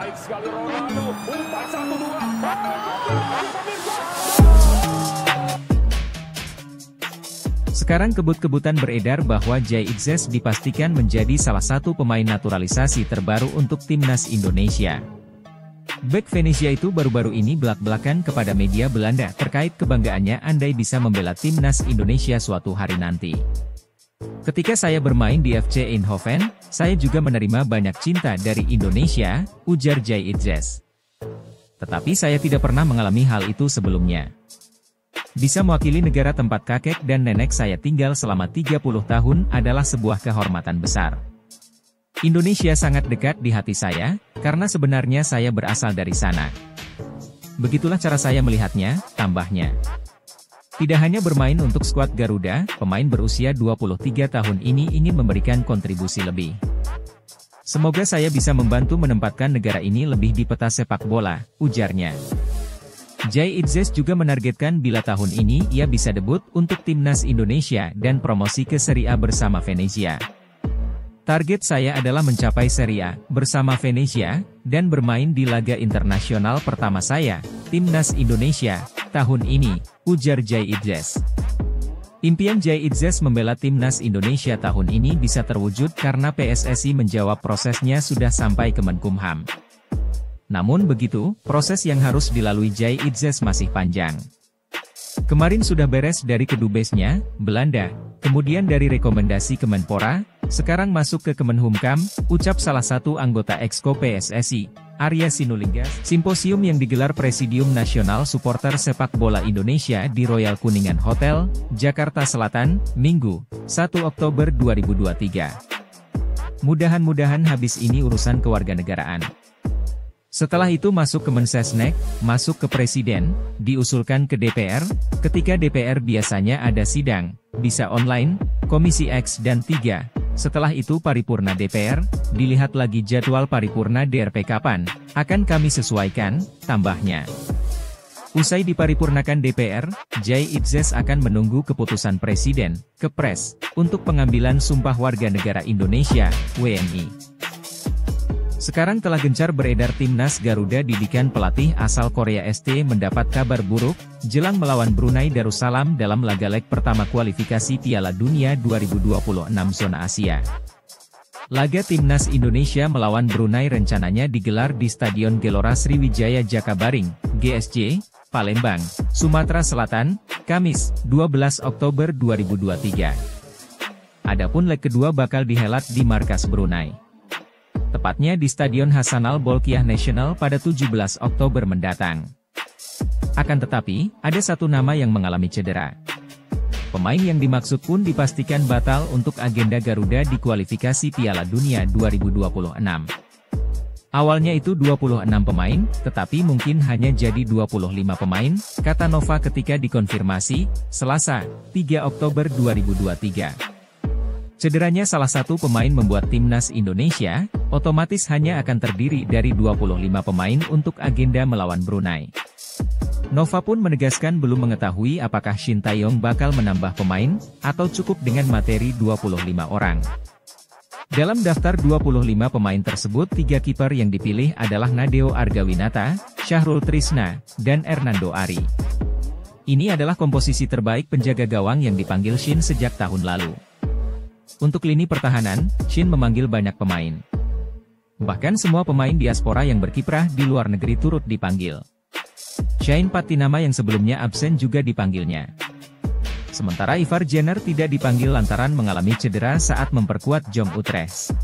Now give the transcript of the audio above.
Baik sekali Ronaldo. Umpan 1-2. Sekarang kebut-kebutan beredar bahwa Jay Itzes dipastikan menjadi salah satu pemain naturalisasi terbaru untuk timnas Indonesia. Bek Venezia itu baru-baru ini belak-belakan kepada media Belanda terkait kebanggaannya andai bisa membela timnas Indonesia suatu hari nanti. Ketika saya bermain di FC Eindhoven, saya juga menerima banyak cinta dari Indonesia, ujar Jay Itzes. Tetapi saya tidak pernah mengalami hal itu sebelumnya. Bisa mewakili negara tempat kakek dan nenek saya tinggal selama 30 tahun adalah sebuah kehormatan besar. Indonesia sangat dekat di hati saya, karena sebenarnya saya berasal dari sana. Begitulah cara saya melihatnya, tambahnya. Tidak hanya bermain untuk skuad Garuda, pemain berusia 23 tahun ini ingin memberikan kontribusi lebih. Semoga saya bisa membantu menempatkan negara ini lebih di peta sepak bola, ujarnya. Jay Itzes juga menargetkan bila tahun ini ia bisa debut untuk timnas Indonesia dan promosi ke Serie A bersama Venezia. Target saya adalah mencapai Serie A bersama Venezia dan bermain di laga internasional pertama saya, timnas Indonesia, tahun ini, ujar Jay Itzes. Impian Jay Itzes membela timnas Indonesia tahun ini bisa terwujud karena PSSI menjawab prosesnya sudah sampai ke Menkumham. Namun begitu, proses yang harus dilalui Jay Itzes masih panjang. Kemarin sudah beres dari kedubesnya, Belanda, kemudian dari rekomendasi Kemenpora, sekarang masuk ke Kemenhumkam, ucap salah satu anggota Exco PSSI, Arya Sinulinga. Simposium yang digelar Presidium Nasional Supporter Sepak Bola Indonesia di Royal Kuningan Hotel, Jakarta Selatan, Minggu, 1 Oktober 2023. Mudah-mudahan habis ini urusan kewarganegaraan. Setelah itu masuk ke Mensesnek, masuk ke Presiden, diusulkan ke DPR, ketika DPR biasanya ada sidang, bisa online, Komisi X dan 3, setelah itu paripurna DPR, dilihat lagi jadwal paripurna DRP kapan, akan kami sesuaikan, tambahnya. Usai diparipurnakan DPR, Jay Itzes akan menunggu keputusan Presiden, Kepres, untuk pengambilan Sumpah Warga Negara Indonesia, WNI. Sekarang telah gencar beredar timnas Garuda didikan pelatih asal Korea ST mendapat kabar buruk, jelang melawan Brunei Darussalam dalam laga leg pertama kualifikasi Piala Dunia 2026 zona Asia. Laga timnas Indonesia melawan Brunei rencananya digelar di Stadion Gelora Sriwijaya Jakabaring, GSJ, Palembang, Sumatera Selatan, Kamis, 12 Oktober 2023. Adapun leg kedua bakal dihelat di markas Brunei. Tepatnya di Stadion Hasanal Bolkiah Nasional pada 17 Oktober mendatang. Akan tetapi, ada satu nama yang mengalami cedera. Pemain yang dimaksud pun dipastikan batal untuk agenda Garuda di kualifikasi Piala Dunia 2026. Awalnya itu 26 pemain, tetapi mungkin hanya jadi 25 pemain, kata Nova ketika dikonfirmasi, Selasa, 3 Oktober 2023. Cederanya salah satu pemain membuat timnas Indonesia, otomatis hanya akan terdiri dari 25 pemain untuk agenda melawan Brunei. Nova pun menegaskan belum mengetahui apakah Shin Taeyong bakal menambah pemain, atau cukup dengan materi 25 orang. Dalam daftar 25 pemain tersebut 3 kiper yang dipilih adalah Nadeo Argawinata, Syahrul Trisna, dan Hernando Ari. Ini adalah komposisi terbaik penjaga gawang yang dipanggil Shin sejak tahun lalu. Untuk lini pertahanan, Shin memanggil banyak pemain. Bahkan semua pemain diaspora yang berkiprah di luar negeri turut dipanggil. Shane Patinama yang sebelumnya absen juga dipanggilnya. Sementara Ivar Jenner tidak dipanggil lantaran mengalami cedera saat memperkuat Jong Utrecht.